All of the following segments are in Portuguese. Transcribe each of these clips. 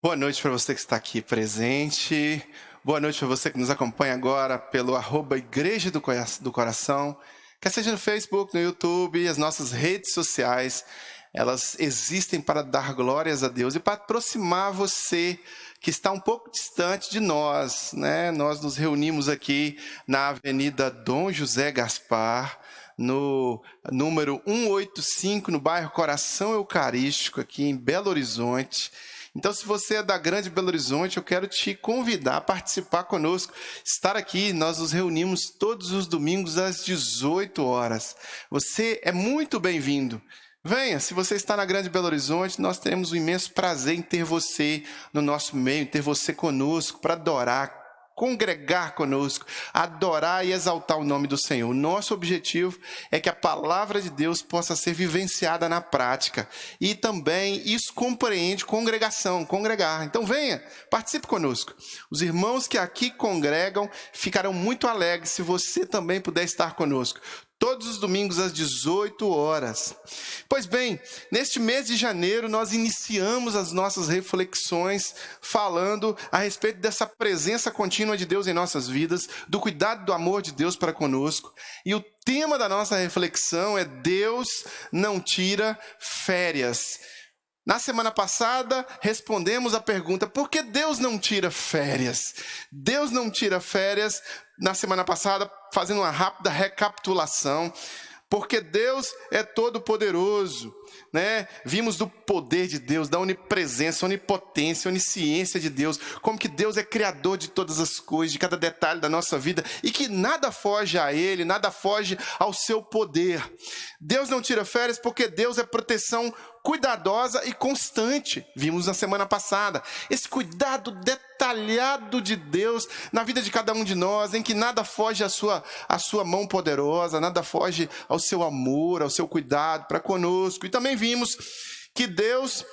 Boa noite para você que está aqui presente. Boa noite para você que nos acompanha agora pelo @Igreja do Coração. Quer seja no Facebook, no YouTube, as nossas redes sociais, elas existem para dar glórias a Deus e para aproximar você que está um pouco distante de nós, né? Nós nos reunimos aqui na Avenida Dom José Gaspar, no número 185, no bairro Coração Eucarístico, aqui em Belo Horizonte. Então, se você é da Grande Belo Horizonte, eu quero te convidar a participar conosco, estar aqui. Nós nos reunimos todos os domingos às 18 horas. Você é muito bem-vindo. Venha, se você está na Grande Belo Horizonte, nós teremos um imenso prazer em ter você no nosso meio, ter você conosco para adorar, congregar conosco, adorar e exaltar o nome do Senhor. O nosso objetivo é que a palavra de Deus possa ser vivenciada na prática. E também isso compreende congregação, congregar. Então venha, participe conosco. Os irmãos que aqui congregam ficarão muito alegres se você também puder estar conosco. Todos os domingos às 18 horas. Pois bem, neste mês de janeiro nós iniciamos as nossas reflexões falando a respeito dessa presença contínua de Deus em nossas vidas, do cuidado do amor de Deus para conosco. E o tema da nossa reflexão é Deus não tira férias. Na semana passada, respondemos a pergunta, por que Deus não tira férias? Deus não tira férias, na semana passada, fazendo uma rápida recapitulação, porque Deus é todo-poderoso, né? Vimos do poder de Deus, da onipresença, onipotência, onisciência de Deus, como que Deus é criador de todas as coisas, de cada detalhe da nossa vida, e que nada foge a Ele, nada foge ao seu poder. Deus não tira férias porque Deus é proteção cuidadosa e constante. Vimos na semana passada esse cuidado detalhado de Deus na vida de cada um de nós, em que nada foge à sua mão poderosa, nada foge ao seu amor, ao seu cuidado para conosco. E também vimos que Deus,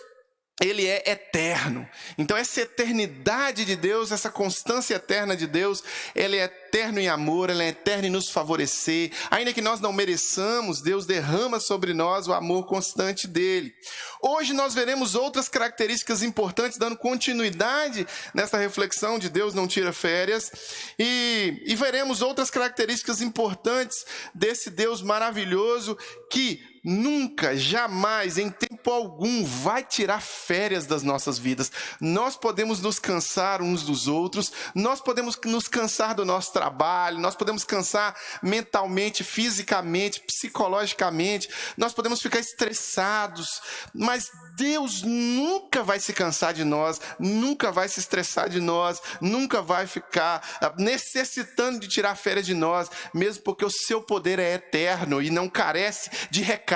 Ele é eterno. Então essa eternidade de Deus, essa constância eterna de Deus, Ele é eterno em amor, Ele é eterno em nos favorecer. Ainda que nós não mereçamos, Deus derrama sobre nós o amor constante dEle. Hoje nós veremos outras características importantes, dando continuidade nessa reflexão de Deus não tira férias. E veremos outras características importantes desse Deus maravilhoso que nunca, jamais, em tempo algum, vai tirar férias das nossas vidas. Nós podemos nos cansar uns dos outros, nós podemos nos cansar do nosso trabalho, nós podemos cansar mentalmente, fisicamente, psicologicamente, nós podemos ficar estressados, mas Deus nunca vai se cansar de nós, nunca vai se estressar de nós, nunca vai ficar necessitando de tirar férias de nós, mesmo porque o seu poder é eterno e não carece de recarga.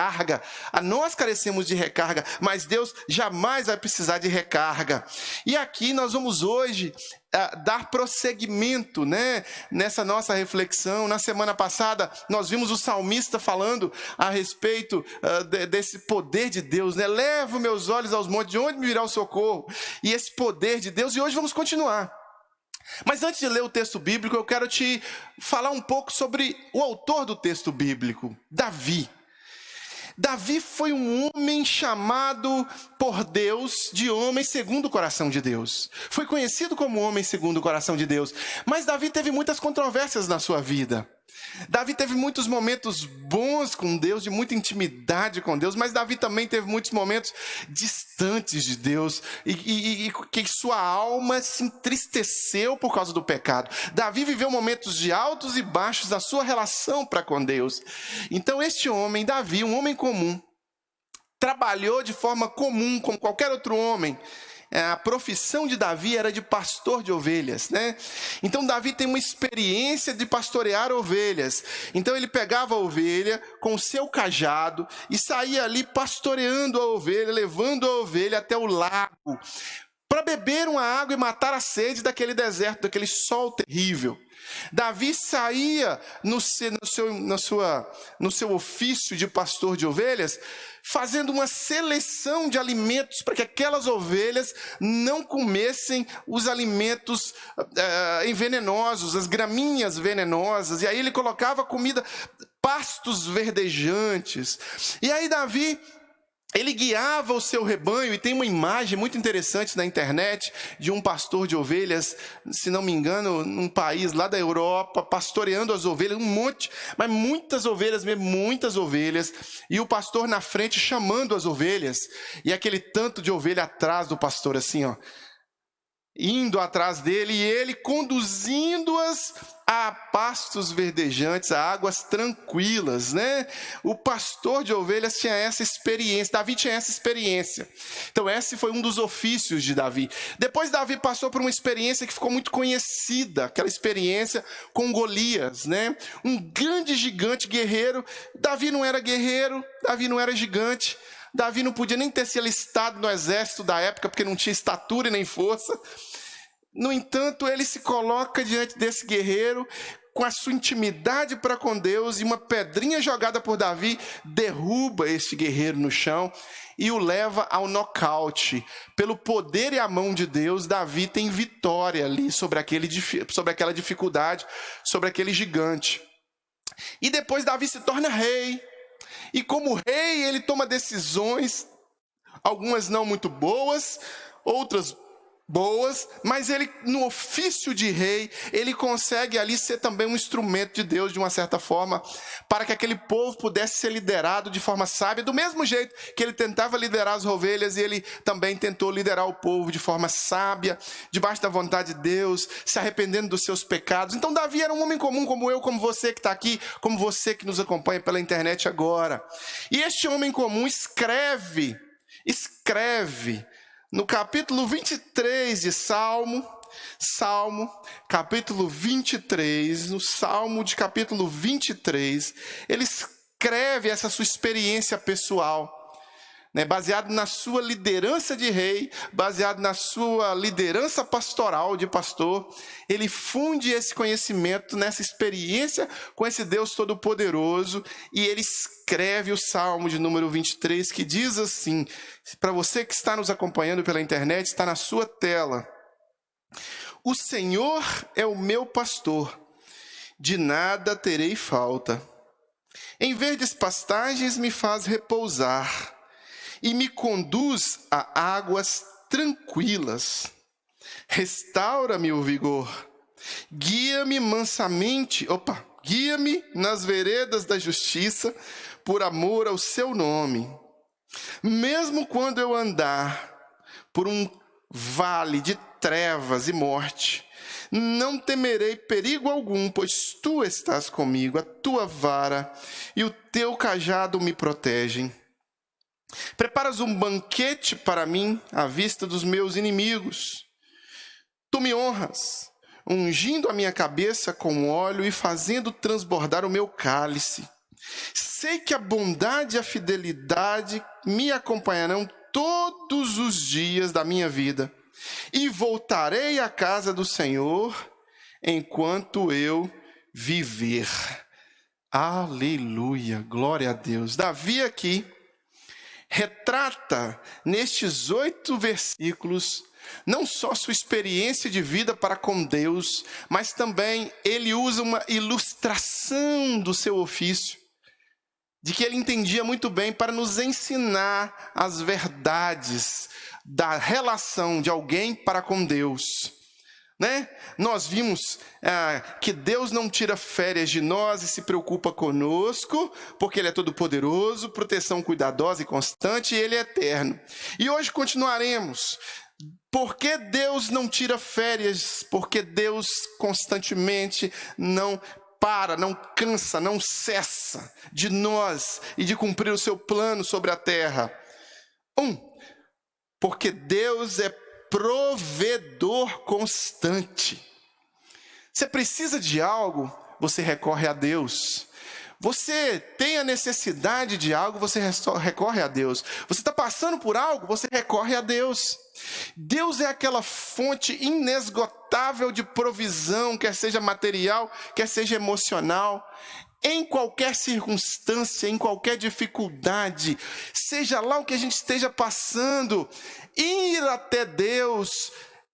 Nós carecemos de recarga, mas Deus jamais vai precisar de recarga. E aqui nós vamos hoje dar prosseguimento, né, nessa nossa reflexão. Na semana passada nós vimos o salmista falando a respeito desse poder de Deus, né? Levo meus olhos aos montes, de onde me virá o socorro? E esse poder de Deus, e hoje vamos continuar. Mas antes de ler o texto bíblico, eu quero te falar um pouco sobre o autor do texto bíblico, Davi. Davi foi um homem chamado por Deus de homem segundo o coração de Deus. Foi conhecido como homem segundo o coração de Deus. Mas Davi teve muitas controvérsias na sua vida. Davi teve muitos momentos bons com Deus, de muita intimidade com Deus, mas Davi também teve muitos momentos distantes de Deus e que sua alma se entristeceu por causa do pecado. Davi viveu momentos de altos e baixos na sua relação para com Deus. Então este homem, Davi, um homem comum, trabalhou de forma comum como qualquer outro homem. A profissão de Davi era de pastor de ovelhas, né? Então Davi tem uma experiência de pastorear ovelhas. Então ele pegava a ovelha com o seu cajado e saía ali pastoreando a ovelha, levando a ovelha até o lago para beber uma água e matar a sede daquele deserto, daquele sol terrível. Davi saía no seu ofício de pastor de ovelhas, fazendo uma seleção de alimentos para que aquelas ovelhas não comessem os alimentos venenosos, as gramíneas venenosas. E aí ele colocava comida, pastos verdejantes. E aí Davi Ele guiava o seu rebanho, e tem uma imagem muito interessante na internet de um pastor de ovelhas, se não me engano, num país lá da Europa, pastoreando as ovelhas, um monte, mas muitas ovelhas mesmo, muitas ovelhas, e o pastor na frente chamando as ovelhas, e aquele tanto de ovelha atrás do pastor assim, ó, indo atrás dele, e ele conduzindo-as a pastos verdejantes, a águas tranquilas, né? O pastor de ovelhas tinha essa experiência, Davi tinha essa experiência. Então esse foi um dos ofícios de Davi. Depois Davi passou por uma experiência que ficou muito conhecida, aquela experiência com Golias, né? Um grande gigante guerreiro. Davi não era guerreiro, Davi não era gigante, Davi não podia nem ter se alistado no exército da época, porque não tinha estatura e nem força. No entanto, ele se coloca diante desse guerreiro, com a sua intimidade para com Deus, e uma pedrinha jogada por Davi derruba esse guerreiro no chão e o leva ao nocaute. Pelo poder e a mão de Deus, Davi tem vitória ali sobre aquela dificuldade, sobre aquele gigante. E depois Davi se torna rei. E como rei, ele toma decisões, algumas não muito boas, outras boas, mas ele, no ofício de rei, ele consegue ali ser também um instrumento de Deus, de uma certa forma, para que aquele povo pudesse ser liderado de forma sábia, do mesmo jeito que ele tentava liderar as ovelhas, e ele também tentou liderar o povo de forma sábia, debaixo da vontade de Deus, se arrependendo dos seus pecados. Então Davi era um homem comum, como eu, como você que está aqui, como você que nos acompanha pela internet agora. E este homem comum escreve no capítulo 23 de Salmo, capítulo 23, no Salmo de capítulo 23, ele escreve essa sua experiência pessoal, né, baseado na sua liderança de rei, baseado na sua liderança pastoral de pastor. Ele funde esse conhecimento nessa experiência com esse Deus Todo-Poderoso, e ele escreve o Salmo de número 23, que diz assim, para você que está nos acompanhando pela internet, está na sua tela: o Senhor é o meu pastor, de nada terei falta. Em verdes pastagens me faz repousar, e me conduz a águas tranquilas. Restaura-me o vigor, guia-me nas veredas da justiça, por amor ao seu nome. Mesmo quando eu andar por um vale de trevas e morte, não temerei perigo algum, pois tu estás comigo, a tua vara e o teu cajado me protegem. Preparas um banquete para mim à vista dos meus inimigos. Tu me honras, ungindo a minha cabeça com óleo e fazendo transbordar o meu cálice. Sei que a bondade e a fidelidade me acompanharão todos os dias da minha vida, e voltarei à casa do Senhor enquanto eu viver. Aleluia, glória a Deus. Davi aqui retrata nestes 8 versículos não só sua experiência de vida para com Deus, mas também ele usa uma ilustração do seu ofício, de que ele entendia muito bem, para nos ensinar as verdades da relação de alguém para com Deus, né? Nós vimos que Deus não tira férias de nós e se preocupa conosco, porque Ele é todo-poderoso, proteção cuidadosa e constante, e Ele é eterno. E hoje continuaremos. Por que Deus não tira férias? Porque Deus constantemente não para, não cansa, não cessa de nós e de cumprir o seu plano sobre a terra. Porque Deus é provedor constante. Você precisa de algo, você recorre a Deus. Você tem a necessidade de algo, você recorre a Deus. Você está passando por algo, você recorre a Deus. Deus é aquela fonte inesgotável de provisão, quer seja material, quer seja emocional. Em qualquer circunstância, em qualquer dificuldade, seja lá o que a gente esteja passando, ir até Deus,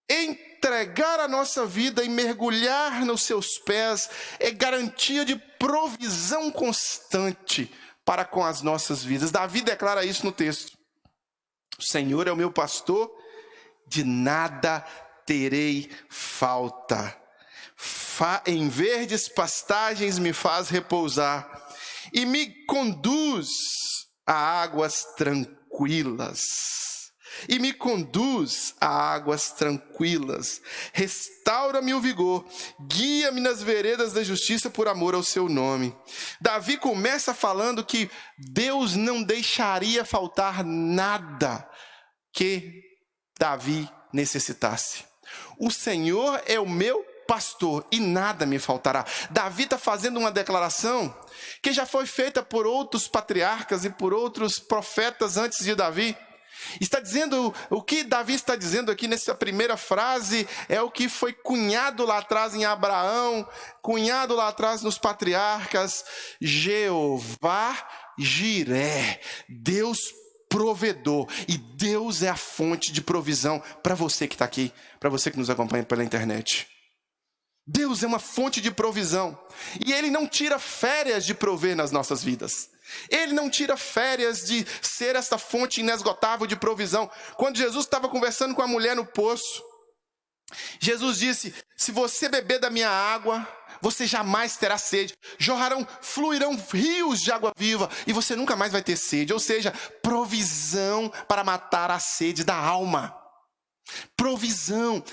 entregar a nossa vida e mergulhar nos seus pés é garantia de provisão constante para com as nossas vidas. Davi declara isso no texto. O Senhor é o meu pastor, de nada terei falta. Em verdes pastagens me faz repousar e me conduz a águas tranquilas. E me conduz a águas tranquilas. Restaura-me o vigor, guia-me nas veredas da justiça por amor ao seu nome. Davi começa falando que Deus não deixaria faltar nada que Davi necessitasse. O Senhor é o meu pastor e nada me faltará. Davi está fazendo uma declaração que já foi feita por outros patriarcas e por outros profetas antes de Davi. Está dizendo, o que Davi está dizendo aqui nessa primeira frase é o que foi cunhado lá atrás em Abraão, cunhado lá atrás nos patriarcas. Jeová Jiré, Deus provedor, e Deus é a fonte de provisão para você que está aqui, para você que nos acompanha pela internet. Deus é uma fonte de provisão, e Ele não tira férias de prover nas nossas vidas. Ele não tira férias de ser essa fonte inesgotável de provisão. Quando Jesus estava conversando com a mulher no poço, Jesus disse: se você beber da minha água, você jamais terá sede. Fluirão rios de água viva e você nunca mais vai ter sede. Ou seja, provisão para matar a sede da alma. Provisão.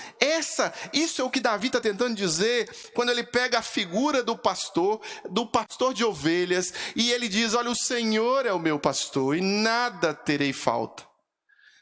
Isso é o que Davi está tentando dizer quando ele pega a figura do pastor de ovelhas, e ele diz: olha, o Senhor é o meu pastor e nada terei falta.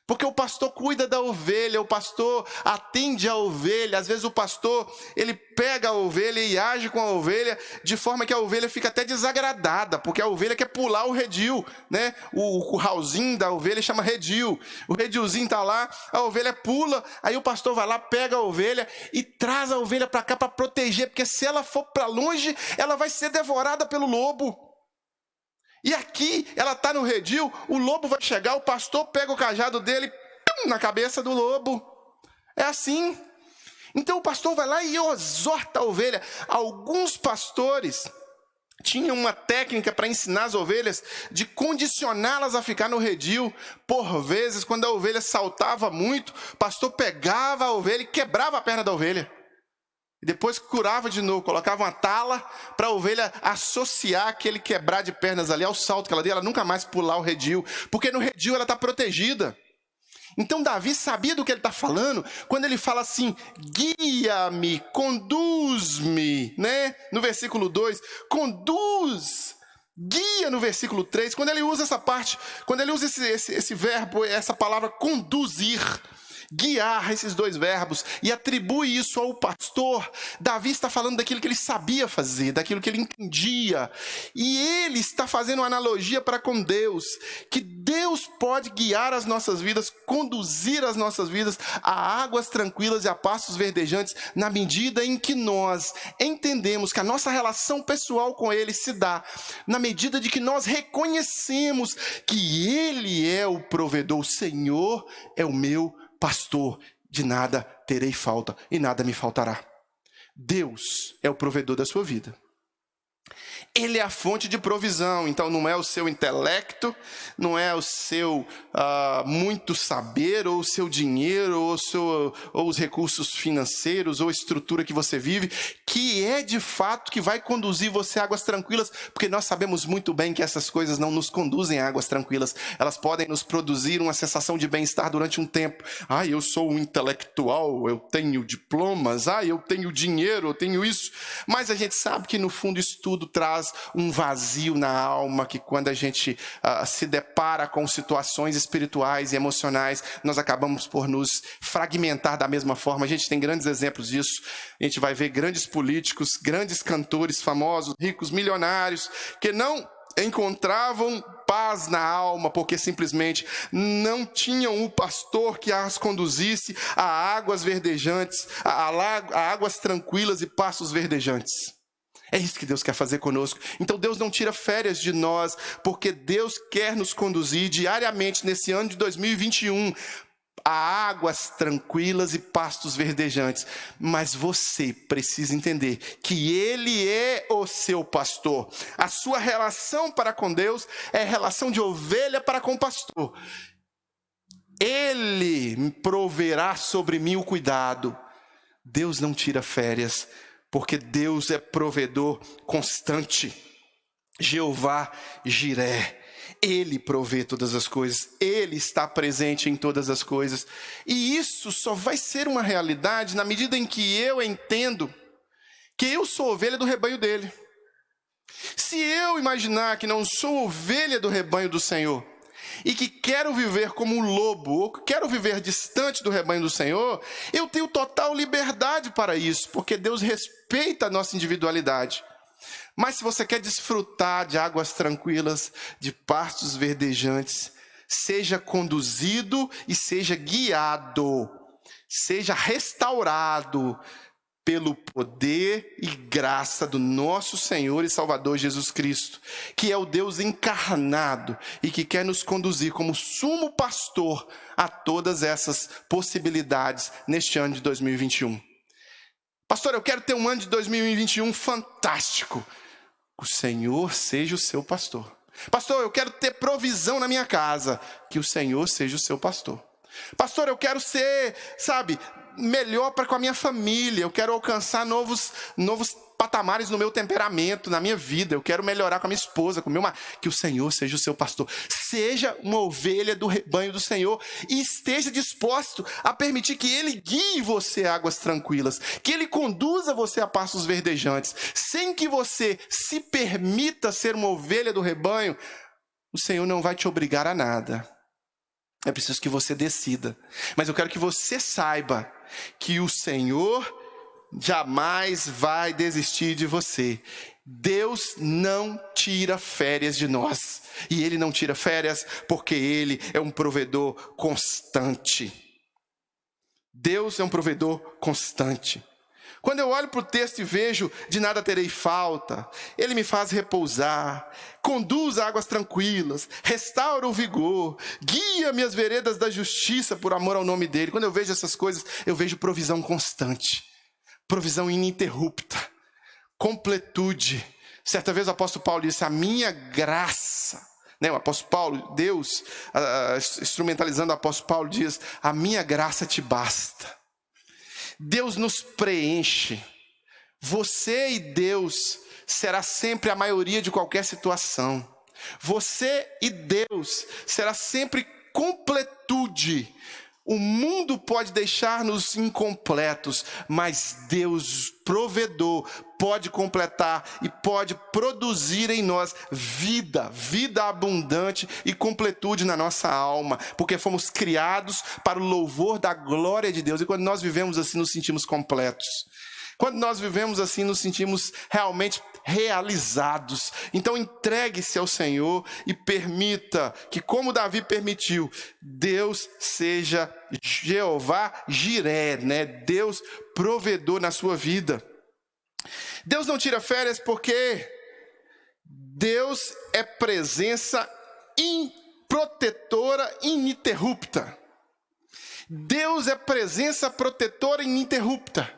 Porque o pastor cuida da ovelha, o pastor atende a ovelha. Às vezes o pastor, ele pega a ovelha e age com a ovelha de forma que a ovelha fica até desagradada, porque a ovelha quer pular o redil, né? O curralzinho da ovelha chama redil. O redilzinho está lá, a ovelha pula, aí o pastor vai lá, pega a ovelha e traz a ovelha para cá para proteger, porque se ela for para longe, ela vai ser devorada pelo lobo. E aqui, ela está no redil, o lobo vai chegar, o pastor pega o cajado dele, na cabeça do lobo. É assim. Então o pastor vai lá e exorta a ovelha. Alguns pastores tinham uma técnica para ensinar as ovelhas, de condicioná-las a ficar no redil. Por vezes, quando a ovelha saltava muito, o pastor pegava a ovelha e quebrava a perna da ovelha. E depois curava de novo, colocava uma tala para a ovelha associar aquele quebrar de pernas ali ao salto que ela deu, ela nunca mais pular o redil, porque no redil ela está protegida. Então Davi sabia do que ele está falando quando ele fala assim: guia-me, conduz-me, né? No versículo 2, conduz, guia no versículo 3, quando ele usa essa parte, quando ele usa esse verbo, essa palavra conduzir, guiar, esses dois verbos, e atribui isso ao pastor, Davi está falando daquilo que ele sabia fazer, daquilo que ele entendia, e ele está fazendo uma analogia para com Deus, que Deus pode guiar as nossas vidas, conduzir as nossas vidas a águas tranquilas e a pastos verdejantes, na medida em que nós entendemos que a nossa relação pessoal com Ele se dá, na medida de que nós reconhecemos que Ele é o provedor, o Senhor é o meu pastor, de nada terei falta e nada me faltará. Deus é o provedor da sua vida. Ele é a fonte de provisão, então não é o seu intelecto, não é o seu muito saber, ou o seu dinheiro, ou os recursos financeiros, ou a estrutura que você vive, que é de fato que vai conduzir você a águas tranquilas, porque nós sabemos muito bem que essas coisas não nos conduzem a águas tranquilas, elas podem nos produzir uma sensação de bem-estar durante um tempo. Eu sou um intelectual, eu tenho diplomas, eu tenho dinheiro, eu tenho isso, mas a gente sabe que no fundo isso tudo traz um vazio na alma, que quando a gente se depara com situações espirituais e emocionais, nós acabamos por nos fragmentar da mesma forma. A gente tem grandes exemplos disso. A gente vai ver grandes políticos, grandes cantores famosos, ricos, milionários, que não encontravam paz na alma, porque simplesmente não tinham o pastor que as conduzisse a águas verdejantes, a águas tranquilas e pastos verdejantes. É isso que Deus quer fazer conosco. Então Deus não tira férias de nós, porque Deus quer nos conduzir diariamente nesse ano de 2021 a águas tranquilas e pastos verdejantes. Mas você precisa entender que Ele é o seu pastor. A sua relação para com Deus é relação de ovelha para com o pastor. Ele proverá sobre mim o cuidado. Deus não tira férias, porque Deus é provedor constante. Jeová Jiré, Ele provê todas as coisas, Ele está presente em todas as coisas. E isso só vai ser uma realidade na medida em que eu entendo que eu sou ovelha do rebanho dele. Se eu imaginar que não sou ovelha do rebanho do Senhor, e que quero viver como um lobo, ou que quero viver distante do rebanho do Senhor, eu tenho total liberdade para isso, porque Deus respeita a nossa individualidade. Mas se você quer desfrutar de águas tranquilas, de pastos verdejantes, seja conduzido e seja guiado, seja restaurado pelo poder e graça do nosso Senhor e Salvador Jesus Cristo, que é o Deus encarnado e que quer nos conduzir como sumo pastor a todas essas possibilidades neste ano de 2021. Pastor, eu quero ter um ano de 2021 fantástico. O Senhor seja o seu pastor. Pastor, eu quero ter provisão na minha casa. Que o Senhor seja o seu pastor. Pastor, eu quero ser, melhor para com a minha família. Eu quero alcançar novos patamares no meu temperamento, na minha vida. Eu quero melhorar com a minha esposa, com o meu marido. Que o Senhor seja o seu pastor. Seja uma ovelha do rebanho do Senhor e esteja disposto a permitir que Ele guie você a águas tranquilas, que Ele conduza você a pastos verdejantes, sem que você se permita ser uma ovelha do rebanho. O Senhor não vai te obrigar a nada. É preciso que você decida. Mas eu quero que você saiba que o Senhor jamais vai desistir de você. Deus não tira férias de nós. E Ele não tira férias porque Ele é um provedor constante. Deus é um provedor constante. Quando eu olho para o texto e vejo, de nada terei falta, Ele me faz repousar, conduz a águas tranquilas, restaura o vigor, guia-me as veredas da justiça por amor ao nome dEle. Quando eu vejo essas coisas, eu vejo provisão constante, provisão ininterrupta, completude. Certa vez o apóstolo Paulo disse, a minha graça, o apóstolo Paulo, Deus, instrumentalizando o apóstolo Paulo, diz, a minha graça te basta. Deus nos preenche. Você e Deus será sempre a maioria de qualquer situação. Você e Deus será sempre completude. O mundo pode deixar-nos incompletos, mas Deus, provedor, pode completar e pode produzir em nós vida abundante e completude na nossa alma, porque fomos criados para o louvor da glória de Deus. E quando nós vivemos assim, nos sentimos completos. Quando nós vivemos assim, nos sentimos realmente realizados. Então entregue-se ao Senhor e permita que, como Davi permitiu, Deus seja Jeová Jiré, Deus provedor na sua vida. Deus não tira férias porque Deus é presença protetora ininterrupta. Deus é presença protetora ininterrupta.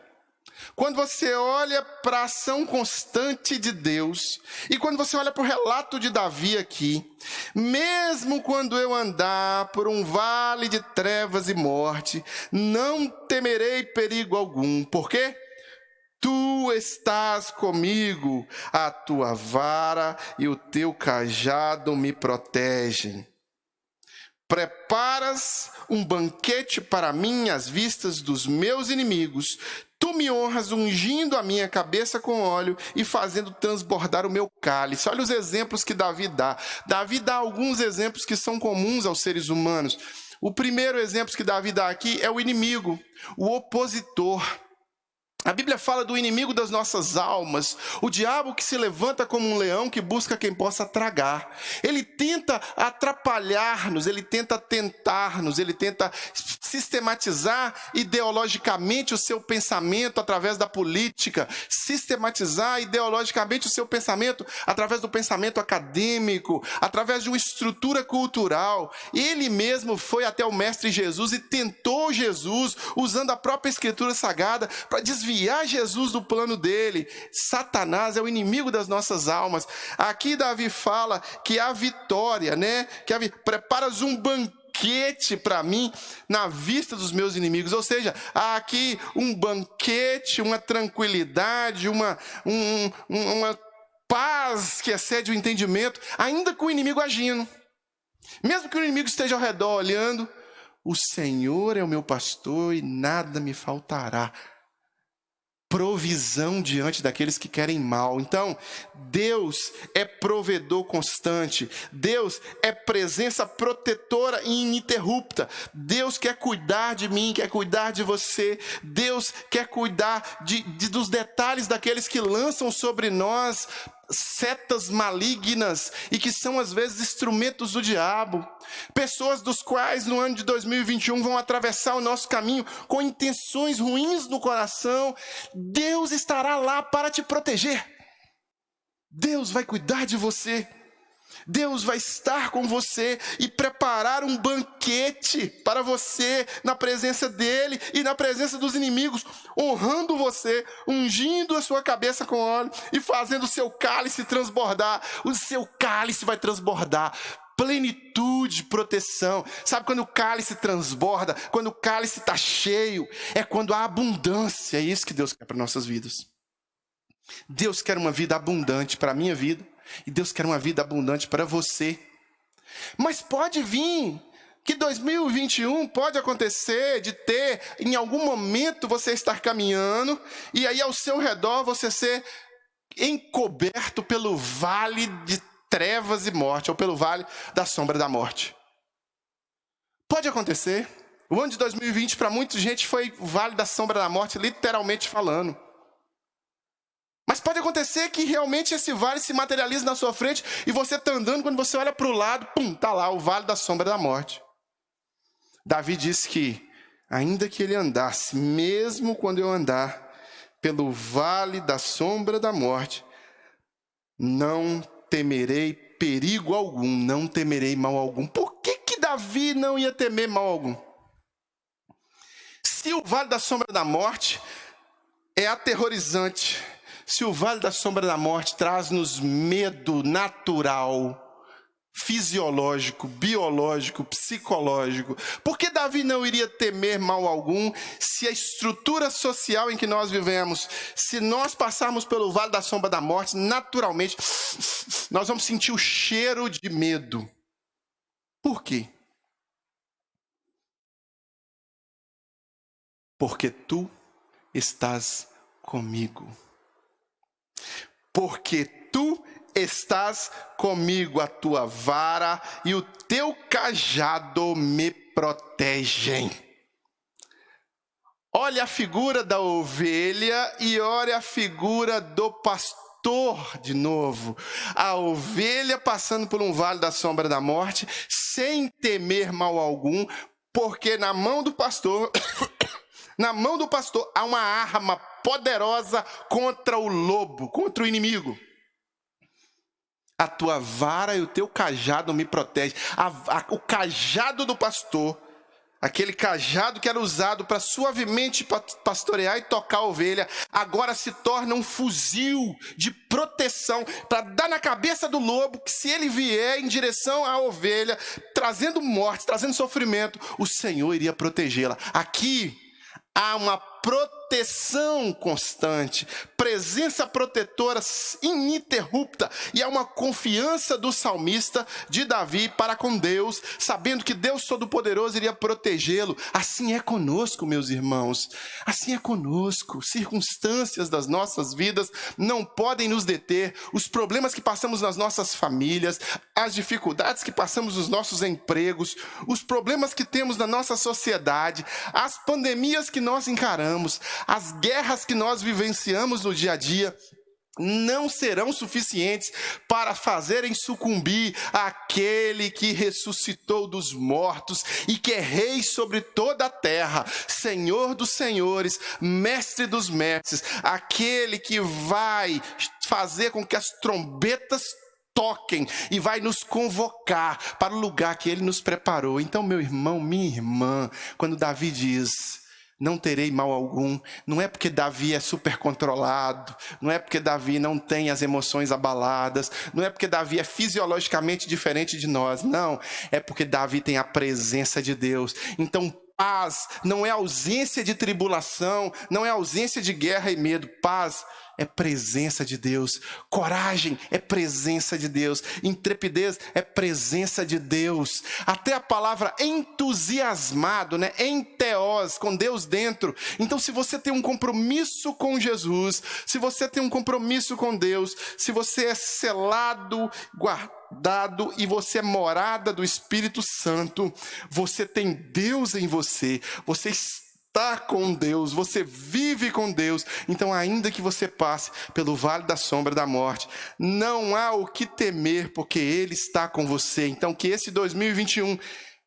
Quando você olha para a ação constante de Deus, e quando você olha para o relato de Davi aqui, mesmo quando eu andar por um vale de trevas e morte, não temerei perigo algum. Por quê? Tu estás comigo, a tua vara e o teu cajado me protegem. Preparas um banquete para mim às vistas dos meus inimigos. Tu me honras ungindo a minha cabeça com óleo e fazendo transbordar o meu cálice. Olha os exemplos que Davi dá. Davi dá alguns exemplos que são comuns aos seres humanos. O primeiro exemplo que Davi dá aqui é o inimigo, o opositor. A Bíblia fala do inimigo das nossas almas, o diabo que se levanta como um leão que busca quem possa tragar. Ele tenta atrapalhar-nos, ele tenta tentar-nos, ele tenta sistematizar ideologicamente o seu pensamento através da política, sistematizar ideologicamente o seu pensamento através do pensamento acadêmico, através de uma estrutura cultural. Ele mesmo foi até o Mestre Jesus e tentou Jesus, usando a própria Escritura Sagrada, para desviar Jesus do plano dele. Satanás é o inimigo das nossas almas. Aqui Davi fala que a vitória, preparas um banquete banquete para mim na vista dos meus inimigos. Ou seja, há aqui um banquete, uma tranquilidade, uma paz que excede o entendimento, ainda com o inimigo agindo. Mesmo que o inimigo esteja ao redor olhando, o Senhor é o meu pastor e nada me faltará. Provisão diante daqueles que querem mal. Então, Deus é provedor constante. Deus é presença protetora e ininterrupta. Deus quer cuidar de mim, quer cuidar de você. Deus quer cuidar dos detalhes daqueles que lançam sobre nós setas malignas e que são às vezes instrumentos do diabo. Pessoas dos quais no ano de 2021 vão atravessar o nosso caminho com intenções ruins no coração. Deus estará lá para te proteger. Deus vai cuidar de você. Deus vai estar com você e preparar um banquete para você na presença dele e na presença dos inimigos, honrando você, ungindo a sua cabeça com óleo e fazendo o seu cálice transbordar. O seu cálice vai transbordar plenitude, proteção. Sabe quando o cálice transborda, quando o cálice está cheio, é quando há abundância. É isso que Deus quer para nossas vidas. Deus quer uma vida abundante para a minha vida. E Deus quer uma vida abundante para você. Mas pode vir que 2021 pode acontecer de ter, em algum momento, você estar caminhando e aí ao seu redor você ser encoberto pelo vale de trevas e morte, ou pelo vale da sombra da morte. Pode acontecer. O ano de 2020 para muita gente foi o vale da sombra da morte, literalmente falando. Mas pode acontecer que realmente esse vale se materialize na sua frente e você está andando, quando você olha para o lado, está lá o vale da sombra da morte. Davi disse que, ainda que ele andasse, mesmo quando eu andar pelo vale da sombra da morte, não temerei perigo algum, não temerei mal algum. Por que Davi não ia temer mal algum? Se o vale da sombra da morte é aterrorizante, se o vale da sombra da morte traz-nos medo natural, fisiológico, biológico, psicológico, por que Davi não iria temer mal algum se a estrutura social em que nós vivemos, se nós passarmos pelo vale da sombra da morte, naturalmente, nós vamos sentir o cheiro de medo. Por quê? Porque tu estás comigo. Porque tu estás comigo, a tua vara e o teu cajado me protegem. Olha a figura da ovelha e olha a figura do pastor de novo. A ovelha passando por um vale da sombra da morte, sem temer mal algum, porque na mão do pastor, há uma arma poderosa contra o lobo, contra o inimigo. A tua vara e o teu cajado me protegem. O cajado do pastor, aquele cajado que era usado para suavemente pastorear e tocar a ovelha, agora se torna um fuzil de proteção para dar na cabeça do lobo, que se ele vier em direção à ovelha, trazendo morte, trazendo sofrimento, o Senhor iria protegê-la. Aqui há uma proteção constante, presença protetora ininterrupta, e há uma confiança do salmista de Davi para com Deus, sabendo que Deus Todo-Poderoso iria protegê-lo. Assim é conosco, meus irmãos, assim é conosco. Circunstâncias das nossas vidas não podem nos deter. Os problemas que passamos nas nossas famílias, as dificuldades que passamos nos nossos empregos, os problemas que temos na nossa sociedade, as pandemias que nós encaramos, as guerras que nós vivenciamos no dia a dia, não serão suficientes para fazerem sucumbir aquele que ressuscitou dos mortos e que é rei sobre toda a terra, Senhor dos senhores, mestre dos mestres, aquele que vai fazer com que as trombetas toquem e vai nos convocar para o lugar que ele nos preparou. Então, meu irmão, minha irmã, quando Davi diz: não terei mal algum. Não é porque Davi é super controlado, não é porque Davi não tem as emoções abaladas, não é porque Davi é fisiologicamente diferente de nós, não, é porque Davi tem a presença de Deus. Então paz não é ausência de tribulação, não é ausência de guerra e medo. Paz é presença de Deus. Coragem é presença de Deus. Intrepidez é presença de Deus. Até a palavra entusiasmado, né? Enteos, com Deus dentro. Então, se você tem um compromisso com Jesus, se você tem um compromisso com Deus, se você é selado, guardado e você é morada do Espírito Santo, você tem Deus em você, você está com Deus, você vive com Deus. Então, ainda que você passe pelo vale da sombra da morte, não há o que temer, porque Ele está com você. Então, que esse 2021,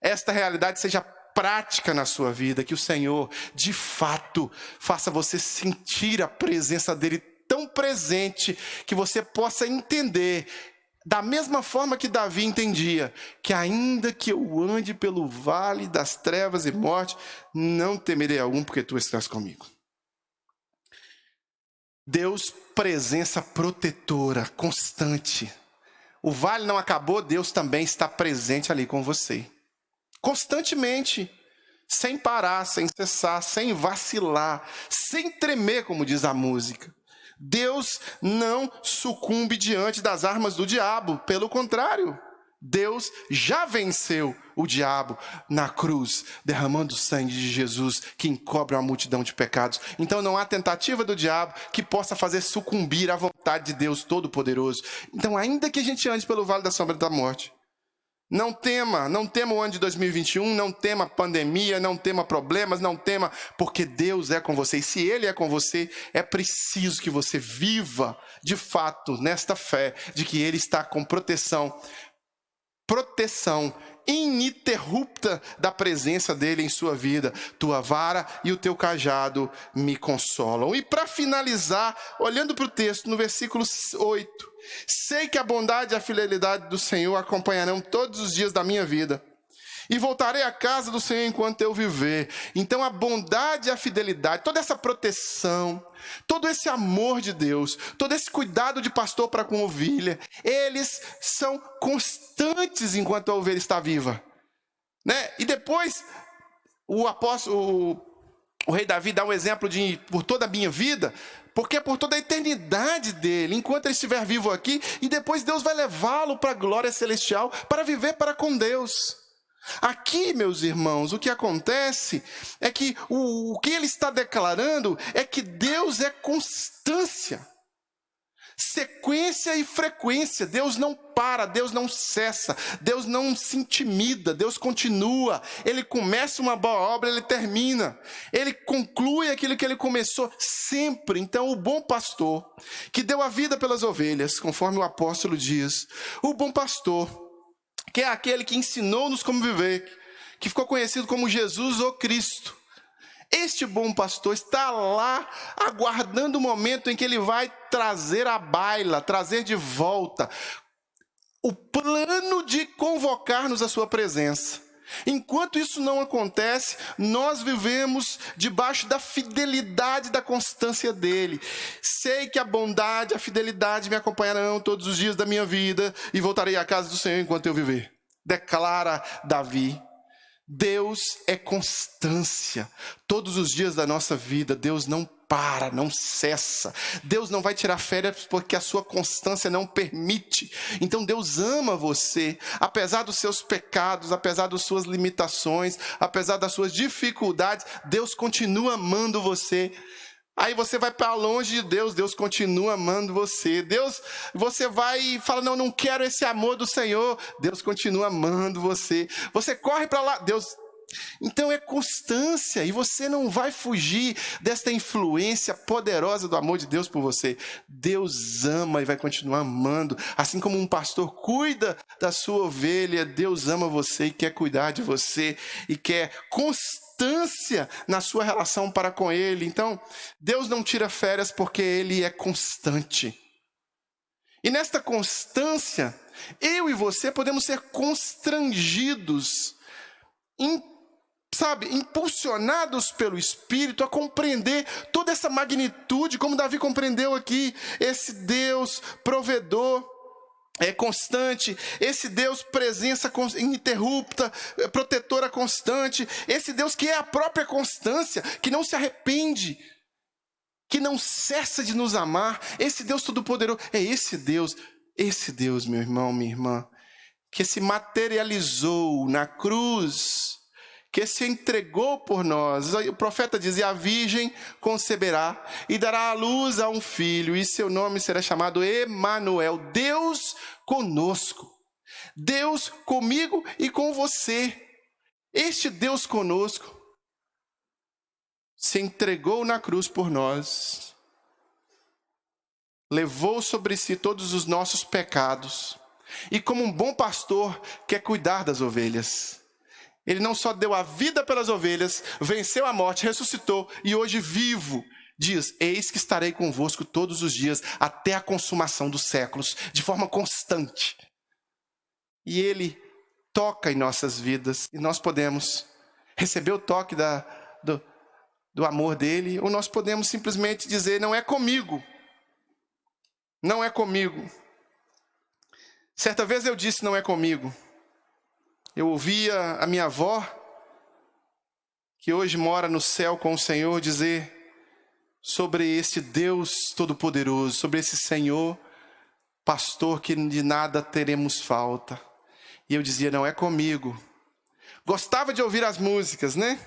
esta realidade seja prática na sua vida, que o Senhor, de fato, faça você sentir a presença dEle tão presente, que você possa entender, da mesma forma que Davi entendia, que ainda que eu ande pelo vale das trevas e morte, não temerei algum, porque tu estás comigo. Deus, presença protetora, constante. O vale não acabou, Deus também está presente ali com você. Constantemente, sem parar, sem cessar, sem vacilar, sem tremer, como diz a música. Deus não sucumbe diante das armas do diabo. Pelo contrário, Deus já venceu o diabo na cruz, derramando o sangue de Jesus, que encobre uma multidão de pecados. Então não há tentativa do diabo que possa fazer sucumbir à vontade de Deus Todo-Poderoso. Então, ainda que a gente ande pelo vale da sombra da morte, não tema o ano de 2021, não tema pandemia, não tema problemas, não tema, porque Deus é com você. E se Ele é com você, é preciso que você viva, de fato, nesta fé, de que Ele está com proteção ininterrupta da presença dEle em sua vida. Tua vara e o teu cajado me consolam. E para finalizar, olhando para o texto, no versículo 8, sei que a bondade e a fidelidade do Senhor acompanharão todos os dias da minha vida, e voltarei à casa do Senhor enquanto eu viver. Então a bondade e a fidelidade, toda essa proteção, todo esse amor de Deus, todo esse cuidado de pastor para com a ovelha, eles são constantes enquanto a ovelha está viva, né? E depois o rei Davi dá um exemplo de por toda a minha vida, porque é por toda a eternidade dele, enquanto ele estiver vivo aqui, e depois Deus vai levá-lo para a glória celestial, para viver para com Deus. Aqui, meus irmãos, o que acontece é que o que ele está declarando é que Deus é constância, sequência e frequência. Deus não para, Deus não cessa, Deus não se intimida, Deus continua. Ele começa uma boa obra, ele termina, ele conclui aquilo que ele começou sempre. Então, o bom pastor que deu a vida pelas ovelhas, conforme o apóstolo diz, o bom pastor, que é aquele que ensinou-nos como viver, que ficou conhecido como Jesus ou Cristo. Este bom pastor está lá aguardando o momento em que ele vai trazer à baila, trazer de volta o plano de convocar-nos à sua presença. Enquanto isso não acontece, nós vivemos debaixo da fidelidade, da constância dele. Sei que a bondade, a fidelidade me acompanharão todos os dias da minha vida, e voltarei à casa do Senhor enquanto eu viver. Declara Davi. Deus é constância. Todos os dias da nossa vida, Deus não para, não cessa. Deus não vai tirar férias porque a sua constância não permite. Então Deus ama você, apesar dos seus pecados, apesar das suas limitações, apesar das suas dificuldades, Deus continua amando você. Aí você vai para longe de Deus, Deus continua amando você. Você vai e fala, não quero esse amor do Senhor, Deus continua amando você. Você corre para lá, Deus... Então é constância, e você não vai fugir desta influência poderosa do amor de Deus por você. Deus ama e vai continuar amando. Assim como um pastor cuida da sua ovelha, Deus ama você e quer cuidar de você, e quer constância na sua relação para com Ele. Então, Deus não tira férias porque Ele é constante. E nesta constância, eu e você podemos ser constrangidos sabe, impulsionados pelo Espírito a compreender toda essa magnitude, como Davi compreendeu aqui, esse Deus provedor, constante, esse Deus presença ininterrupta, protetora constante, esse Deus que é a própria constância, que não se arrepende, que não cessa de nos amar, esse Deus todo-poderoso, é esse Deus, meu irmão, minha irmã, que se materializou na cruz, que se entregou por nós. O profeta dizia: a virgem conceberá e dará à luz a um filho, e seu nome será chamado Emanuel, Deus conosco, Deus comigo e com você. Este Deus conosco se entregou na cruz por nós, levou sobre si todos os nossos pecados, e como um bom pastor quer cuidar das ovelhas. Ele não só deu a vida pelas ovelhas, venceu a morte, ressuscitou e hoje vivo diz: eis que estarei convosco todos os dias até a consumação dos séculos, de forma constante. E Ele toca em nossas vidas e nós podemos receber o toque do amor dEle, ou nós podemos simplesmente dizer: não é comigo, não é comigo. Certa vez eu disse: não é comigo. Eu ouvia a minha avó, que hoje mora no céu com o Senhor, dizer sobre este Deus Todo-Poderoso, sobre esse Senhor, pastor, que de nada teremos falta. E eu dizia: não é comigo. Gostava de ouvir as músicas, né?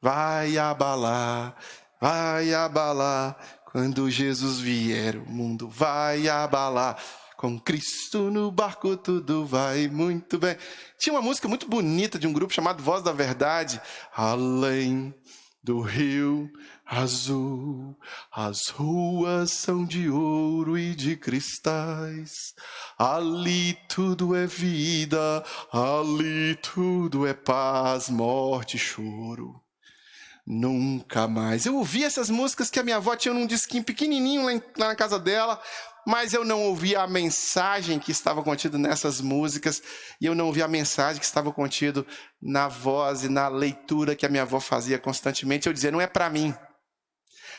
Vai abalar, quando Jesus vier, o mundo vai abalar. Com Cristo no barco tudo vai muito bem. Tinha uma música muito bonita de um grupo chamado Voz da Verdade. Além do rio azul, as ruas são de ouro e de cristais. Ali tudo é vida, ali tudo é paz, morte e choro. Nunca mais. Eu ouvi essas músicas que a minha avó tinha num disquinho pequenininho lá na casa dela, mas eu não ouvia a mensagem que estava contida nessas músicas, e eu não ouvia a mensagem que estava contida na voz e na leitura que a minha avó fazia constantemente. Eu dizia: não é para mim.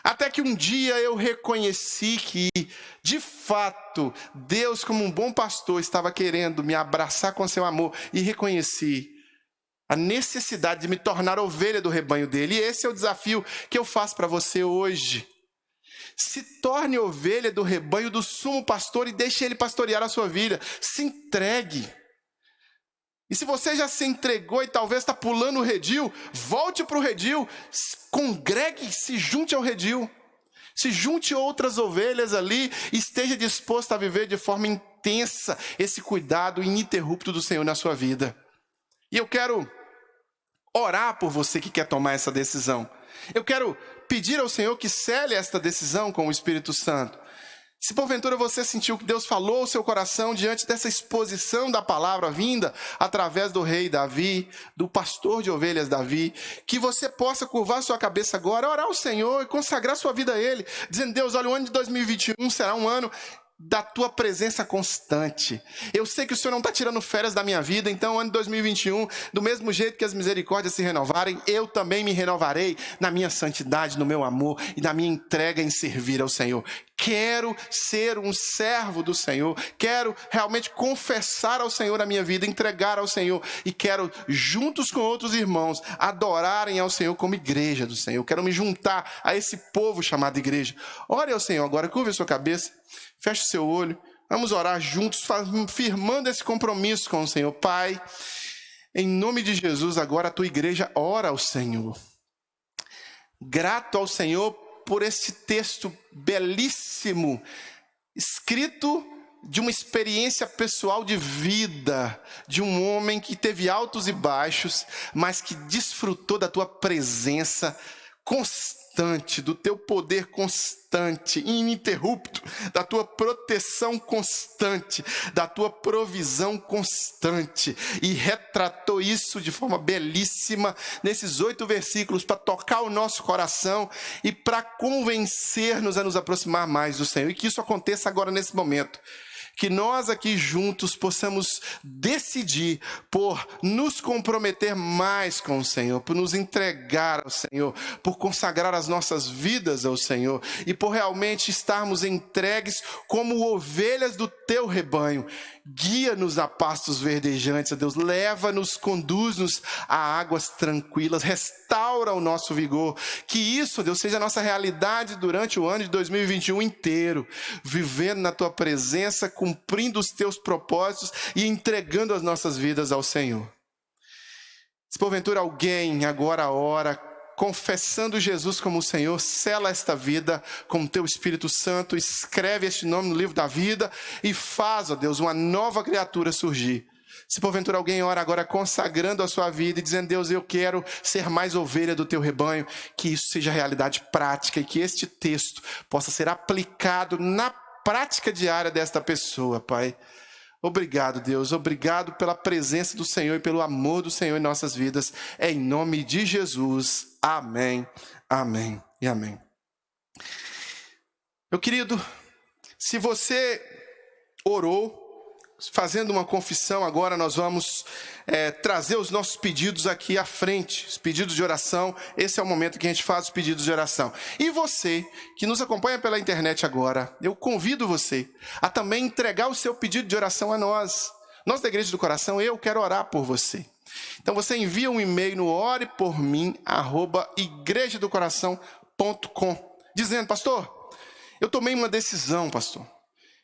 Até que um dia eu reconheci que, de fato, Deus, como um bom pastor, estava querendo me abraçar com seu amor, e reconheci a necessidade de me tornar ovelha do rebanho dele. E esse é o desafio que eu faço para você hoje. Se torne ovelha do rebanho do sumo pastor e deixe ele pastorear a sua vida. Se entregue. E se você já se entregou e talvez está pulando o redil, volte para o redil, congregue, se junte ao redil. Se junte a outras ovelhas ali e esteja disposto a viver de forma intensa esse cuidado ininterrupto do Senhor na sua vida. E eu quero orar por você que quer tomar essa decisão. Eu quero pedir ao Senhor que cele esta decisão com o Espírito Santo. Se porventura você sentiu que Deus falou ao seu coração diante dessa exposição da palavra vinda através do rei Davi, do pastor de ovelhas Davi, que você possa curvar sua cabeça agora, orar ao Senhor e consagrar sua vida a Ele, dizendo: Deus, olha, o ano de 2021 será um ano da tua presença constante. Eu sei que o Senhor não está tirando férias da minha vida, então ano de 2021, do mesmo jeito que as misericórdias se renovarem, eu também me renovarei na minha santidade, no meu amor e na minha entrega em servir ao Senhor. Quero ser um servo do Senhor, quero realmente confessar ao Senhor a minha vida, entregar ao Senhor, e quero, juntos com outros irmãos, adorarem ao Senhor como igreja do Senhor. Quero me juntar a esse povo chamado igreja. Ore ao Senhor agora, curva a sua cabeça, feche o seu olho, vamos orar juntos, firmando esse compromisso com o Senhor. Pai, em nome de Jesus, agora a tua igreja ora ao Senhor. Grato ao Senhor por esse texto belíssimo, escrito de uma experiência pessoal de vida, de um homem que teve altos e baixos, mas que desfrutou da tua presença constante, do teu poder constante, ininterrupto, da tua proteção constante, da tua provisão constante, e retratou isso de forma belíssima nesses 8 versículos para tocar o nosso coração e para convencer-nos a nos aproximar mais do Senhor, e que isso aconteça agora nesse momento. Que nós aqui juntos possamos decidir por nos comprometer mais com o Senhor, por nos entregar ao Senhor, por consagrar as nossas vidas ao Senhor e por realmente estarmos entregues como ovelhas do teu rebanho. Guia-nos a pastos verdejantes, ó Deus, leva-nos, conduz-nos a águas tranquilas, restaura o nosso vigor. Que isso, ó Deus, seja a nossa realidade durante o ano de 2021 inteiro, vivendo na tua presença, cumprindo os teus propósitos e entregando as nossas vidas ao Senhor. Se porventura alguém agora ora, confessando Jesus como o Senhor, sela esta vida com o teu Espírito Santo, escreve este nome no livro da vida e faz, ó Deus, uma nova criatura surgir. Se porventura alguém ora agora consagrando a sua vida e dizendo: Deus, eu quero ser mais ovelha do teu rebanho, que isso seja realidade prática e que este texto possa ser aplicado na prática diária desta pessoa, Pai. Obrigado, Deus, obrigado pela presença do Senhor e pelo amor do Senhor em nossas vidas. É em nome de Jesus. Amém, amém e amém. Meu querido, se você orou, fazendo uma confissão, agora nós vamos trazer os nossos pedidos aqui à frente, os pedidos de oração. Esse é o momento que a gente faz os pedidos de oração. E você, que nos acompanha pela internet agora, eu convido você a também entregar o seu pedido de oração a nós. Nós da Igreja do Coração, eu quero orar por você. Então você envia um e-mail no orepormim@igrejadocoração.com, dizendo: pastor, eu tomei uma decisão, pastor.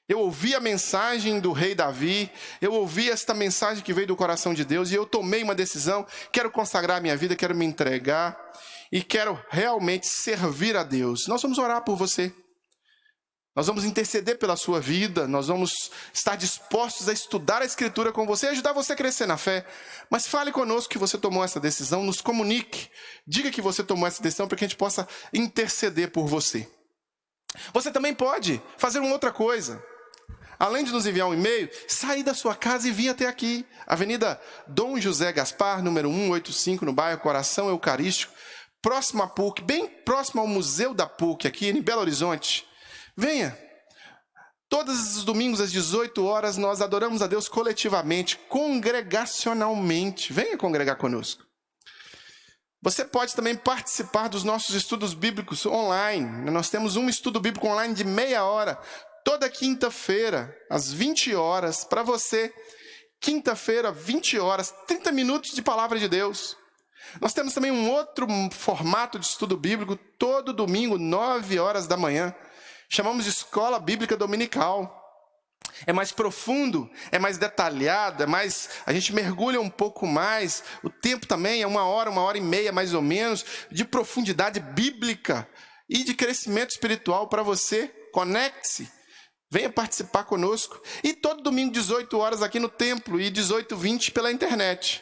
Eu ouvi a mensagem do rei Davi, eu ouvi esta mensagem que veio do coração de Deus e eu tomei uma decisão, quero consagrar a minha vida, quero me entregar e quero realmente servir a Deus. Nós vamos orar por você. Nós vamos interceder pela sua vida, nós vamos estar dispostos a estudar a Escritura com você e ajudar você a crescer na fé. Mas fale conosco que você tomou essa decisão, nos comunique, diga que você tomou essa decisão para que a gente possa interceder por você. Você também pode fazer uma outra coisa. Além de nos enviar um e-mail, sair da sua casa e vir até aqui. Avenida Dom José Gaspar, número 185, no bairro Coração Eucarístico, próximo à PUC, bem próximo ao Museu da PUC, aqui em Belo Horizonte. Venha. Todos os domingos às 18 horas nós adoramos a Deus coletivamente, congregacionalmente. Venha congregar conosco. Você pode também participar dos nossos estudos bíblicos online. Nós temos um estudo bíblico online de meia hora, toda quinta-feira, às 20 horas, para você. Quinta-feira, 20 horas, 30 minutos de palavra de Deus. Nós temos também um outro formato de estudo bíblico, todo domingo, 9 horas da manhã. Chamamos de Escola Bíblica Dominical. É mais profundo, é mais detalhado, a gente mergulha um pouco mais. O tempo também é 1 hora e meia mais ou menos, de profundidade bíblica e de crescimento espiritual para você. Conecte-se. Venha participar conosco. E todo domingo, 18 horas aqui no templo e 18h20 pela internet.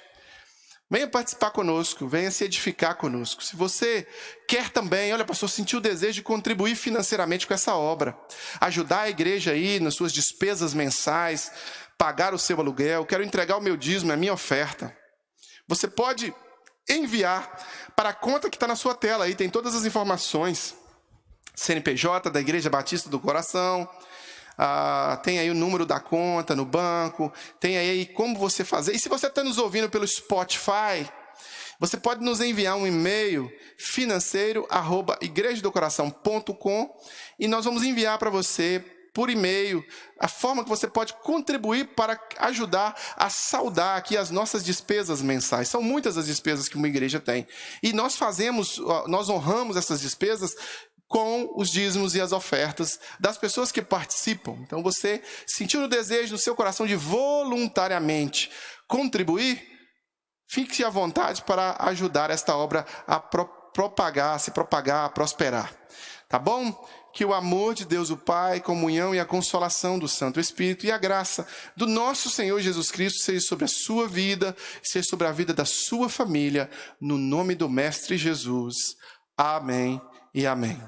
Venha participar conosco, venha se edificar conosco. Se você quer também, olha, pastor, sentiu o desejo de contribuir financeiramente com essa obra, ajudar a igreja aí nas suas despesas mensais, pagar o seu aluguel, quero entregar o meu dízimo, a minha oferta. Você pode enviar para a conta que está na sua tela aí, tem todas as informações. CNPJ da Igreja Batista do Coração. Tem aí o número da conta no banco, tem aí como você fazer. E se você está nos ouvindo pelo Spotify, você pode nos enviar um e-mail financeiro@igrejadocoração.com e nós vamos enviar para você por e-mail a forma que você pode contribuir para ajudar a saldar aqui as nossas despesas mensais. São muitas as despesas que uma igreja tem. E nós honramos essas despesas com os dízimos e as ofertas das pessoas que participam. Então você sentiu o desejo no seu coração de voluntariamente contribuir? Fique à vontade para ajudar esta obra a se propagar, a prosperar. Tá bom? Que o amor de Deus o Pai, a comunhão e a consolação do Santo Espírito e a graça do nosso Senhor Jesus Cristo seja sobre a sua vida, seja sobre a vida da sua família, no nome do Mestre Jesus. Amém e amém.